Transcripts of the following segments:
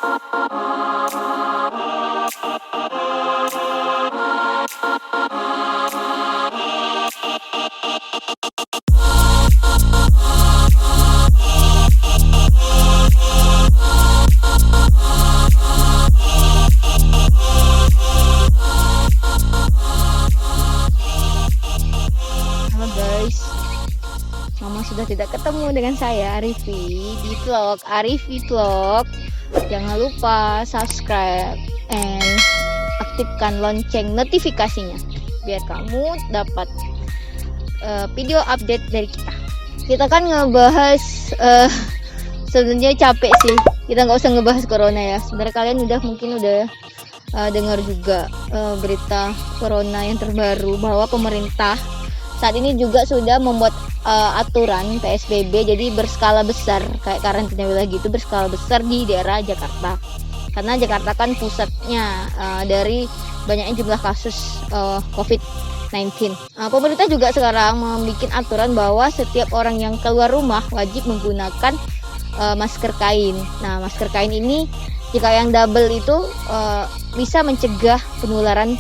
Halo guys, lama sudah tidak ketemu dengan saya Arifi di vlog Arifi Vlog. Jangan lupa subscribe and aktifkan lonceng notifikasinya biar kamu dapat video update dari kita. Kita kan ngebahas sebenarnya capek sih. Kita nggak usah ngebahas corona ya. Sebenarnya kalian mungkin udah dengar juga berita corona yang terbaru bahwa pemerintah saat ini juga sudah membuat aturan PSBB jadi berskala besar, kayak karantina wilayah gitu, berskala besar di daerah Jakarta. Karena Jakarta kan pusatnya dari banyaknya jumlah kasus COVID-19. Pemerintah juga sekarang membuat aturan bahwa setiap orang yang keluar rumah wajib menggunakan masker kain. Nah, masker kain ini jika yang double itu bisa mencegah penularan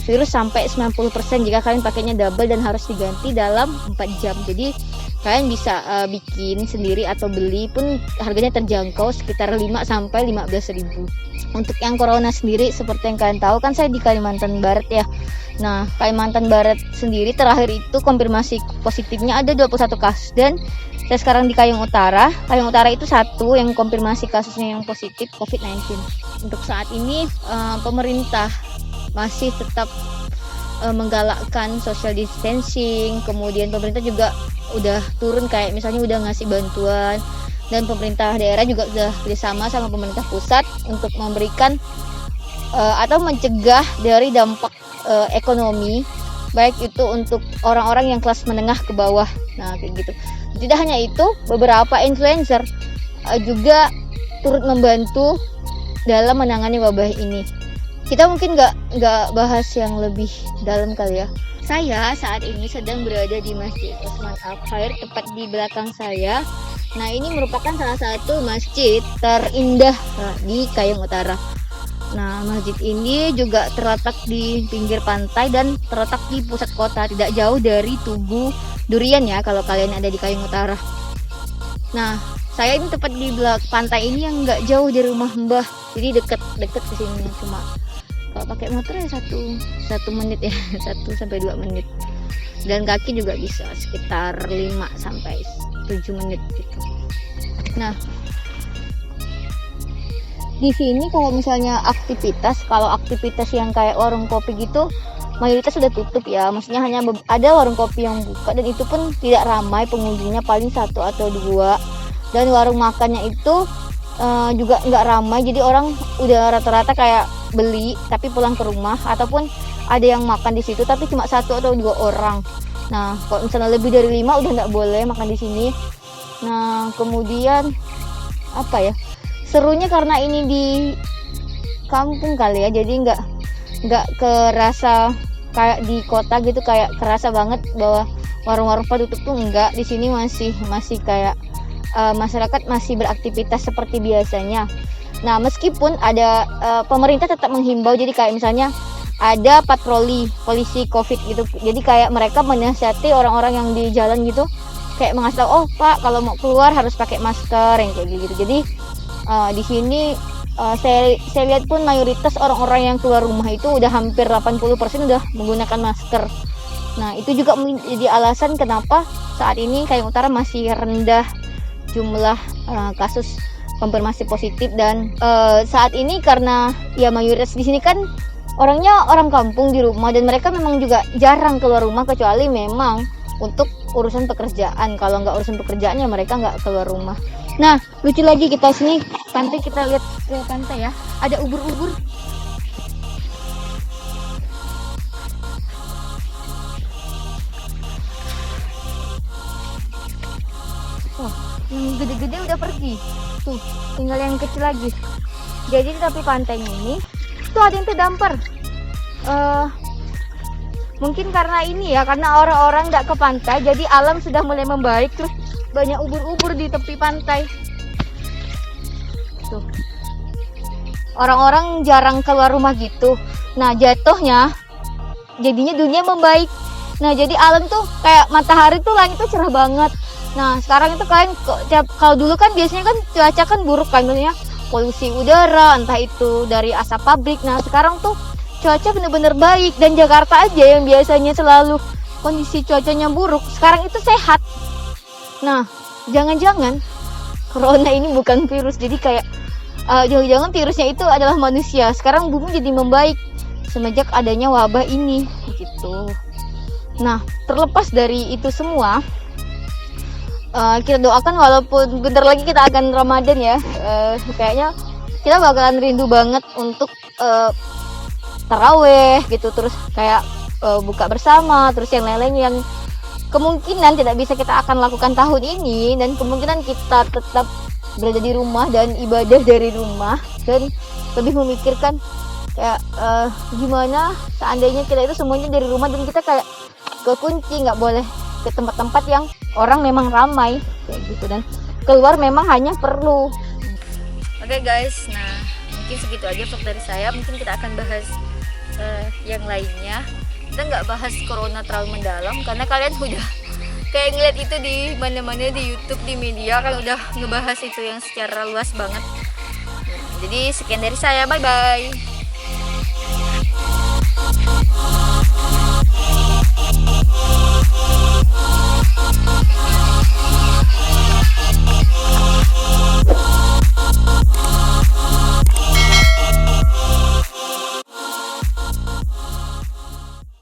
virus sampai 90% jika kalian pakainya double dan harus diganti dalam 4 jam. Jadi kalian bisa bikin sendiri atau beli pun harganya terjangkau sekitar 5 sampai 15.000. Untuk yang corona sendiri seperti yang kalian tahu kan saya di Kalimantan Barat ya. Nah, Kalimantan Barat sendiri terakhir itu konfirmasi positifnya ada 21 kasus dan saya sekarang di Kayong Utara. Kayong Utara itu satu yang konfirmasi kasusnya yang positif COVID-19. Untuk saat ini pemerintah masih tetap menggalakkan social distancing. Kemudian pemerintah juga udah turun, kayak misalnya udah ngasih bantuan, dan pemerintah daerah juga sudah bersama sama pemerintah pusat untuk memberikan atau mencegah dari dampak ekonomi, baik itu untuk orang-orang yang kelas menengah ke bawah. Nah, kayak gitu. Tidak hanya itu, beberapa influencer juga turut membantu dalam menangani wabah ini. Kita mungkin nggak bahas yang lebih dalam kali ya. Saya saat ini sedang berada di Masjid Usman Al-Khair, tepat di belakang saya. Nah, ini merupakan salah satu masjid terindah di Kayong Utara. Nah, masjid ini juga terletak di pinggir pantai dan terletak di pusat kota, tidak jauh dari Tugu Durian ya kalau kalian ada di Kayong Utara. Nah, saya ini tepat di belakang pantai ini yang nggak jauh dari rumah Mbah, jadi deket ke sini. Cuma kalau pakai motor ya satu menit ya, 1 sampai 2 menit, dan kaki juga bisa sekitar 5 sampai 7 menit gitu. Nah, di sini kalau misalnya aktivitas yang kayak warung kopi gitu mayoritas sudah tutup ya, maksudnya hanya ada warung kopi yang buka dan itu pun tidak ramai pengunjungnya, paling 1 atau 2. Dan warung makannya itu juga nggak ramai, jadi orang udah rata-rata kayak beli tapi pulang ke rumah, ataupun ada yang makan di situ tapi cuma 1 atau 2 orang. Nah, kalau misalnya lebih dari 5 udah nggak boleh makan di sini. Nah, kemudian apa ya, serunya karena ini di kampung kali ya, jadi nggak kerasa kayak di kota gitu, kayak kerasa banget bahwa warung-warung pada tutup tuh enggak. Di sini masih kayak masyarakat masih beraktivitas seperti biasanya. Nah, meskipun ada pemerintah tetap menghimbau, jadi kayak misalnya ada patroli polisi COVID gitu, jadi kayak mereka menasihati orang-orang yang di jalan gitu, kayak mengasih tahu, oh Pak, kalau mau keluar harus pakai masker yang kayak gitu. Jadi di sini saya lihat pun mayoritas orang-orang yang keluar rumah itu udah hampir 80% udah menggunakan masker. Nah, itu juga menjadi alasan kenapa saat ini Kayong Utara masih rendah jumlah kasus konfirmasi positif. Dan saat ini karena ya mayoritas di sini kan orangnya orang kampung di rumah, dan mereka memang juga jarang keluar rumah kecuali memang untuk urusan pekerjaan. Kalau nggak urusan pekerjaan ya mereka nggak keluar rumah. Nah, lucu lagi, kita sini pantai, kita lihat ke pantai ya, ada ubur-ubur. Oh, yang gede-gede udah pergi. Tuh, tinggal yang kecil lagi. Jadi tapi pantainya ini tuh ada yang terdampar. Mungkin karena ini ya, karena orang-orang nggak ke pantai, jadi alam sudah mulai membaik, terus banyak ubur-ubur di tepi pantai. Tuh. orang-orang jarang keluar rumah gitu. Nah, jatuhnya jadinya dunia membaik. Nah, jadi alam tuh kayak matahari tuh langit tuh cerah banget. Nah, sekarang itu kan kalau dulu kan biasanya kan cuaca kan buruk kan, maksudnya polusi udara, entah itu dari asap pabrik. Nah, sekarang tuh cuaca bener-bener baik, dan Jakarta aja yang biasanya selalu kondisi cuacanya buruk, sekarang itu sehat. Nah, jangan-jangan corona ini bukan virus, jadi kayak jangan-jangan virusnya itu adalah manusia. Sekarang bumi jadi membaik semenjak adanya wabah ini gitu. Nah, terlepas dari itu semua, kita doakan walaupun bentar lagi kita akan Ramadan ya, kayaknya kita bakalan rindu banget untuk taraweh gitu, terus kayak buka bersama, terus yang lain-lain yang kemungkinan tidak bisa kita akan lakukan tahun ini, dan kemungkinan kita tetap berada di rumah dan ibadah dari rumah, dan lebih memikirkan kayak gimana seandainya kita itu semuanya dari rumah dan kita kayak kekunci, nggak boleh ke tempat-tempat yang orang memang ramai kayak gitu, dan keluar memang hanya perlu. Oke guys, nah mungkin segitu aja vlog dari saya. Mungkin kita akan bahas yang lainnya. Kita nggak bahas corona terlalu mendalam karena kalian udah kayak ngeliat itu di mana-mana, di YouTube, di media kan udah ngebahas itu yang secara luas banget. Jadi sekian dari saya, bye bye.